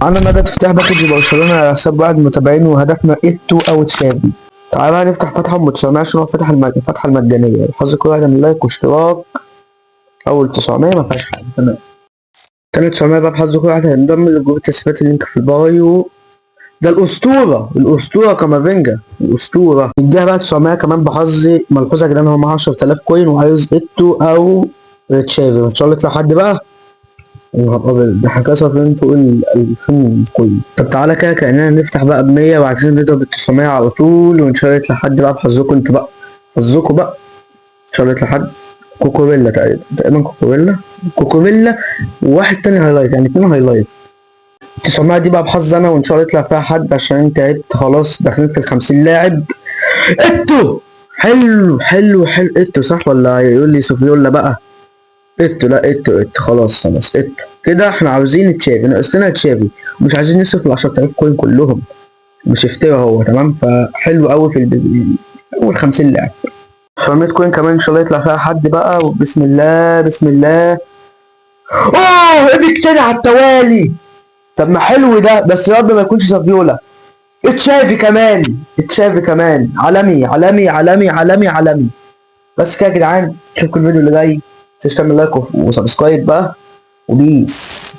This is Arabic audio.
معانا مدى افتتاح باكج برشلونة على حساب واحد متابعين وهدفنا ايتو او تشافي. تعالى بقى نفتح فتحة ام 900 عشان هو الفتحة المجانية. حظ كل واحد من لايك واشتراك. أول 900 ما فيهاش حاجة، تمام. تاني 900 بقى بحظ كل واحد هينضم لجروب التسجيلات، اللينك في البايو. ده الأسطورة كامافينجا، الأسطورة. نديها بقى 900 كمان بحظي ملحوظة يا جدعان، هو معاه 10000 كوين وعايز ايتو أو تشافي. إن شاء الله يطلع حد بقى. يا نهار أبيض، ده احنا كده صافيين فوق 2000 كوين. طب تعالى كده كأننا نفتح بقى ب100 وعايزين نضرب ال900 على طول، وإن شاء الله يطلع حد بقى بحظكم انتوا بقى. حظكم بقى إن شاء الله يطلع حد. كوكوريلا تقريبا كوكوريلا وواحد تاني هايلايت، يعني 2 هايلايت. 900 دي بقى بحظ أنا، وإن شاء الله يطلع فيها حد عشان أنت تعبت خلاص، داخلين في ال50 لاعب. إتو حلو إتو صح ولا يقول لي سوفيولا بقى؟ إتو، لا إتو خلاص إتو. كده احنا عاوزين تشافي، ناقص لنا تشافي، مش عايزين نصرف ال 10000 كوين كلهم، مش افترا هو، تمام. فحلو قوي في اول 50 لاعب. 900 كوين كمان ان شاء الله يطلع فيها حد بقى، وبسم الله بسم الله. اوه ايبك تاني على التوالي. طب ما حلو ده، بس يا رب ما يكونش سافيولا. اتشافي كمان عالمي. بس كده يا جدعان، اشوفكم الفيديو اللي جاي. متنسوش تعمل لايك وسبسكرايب بقى، وبيس.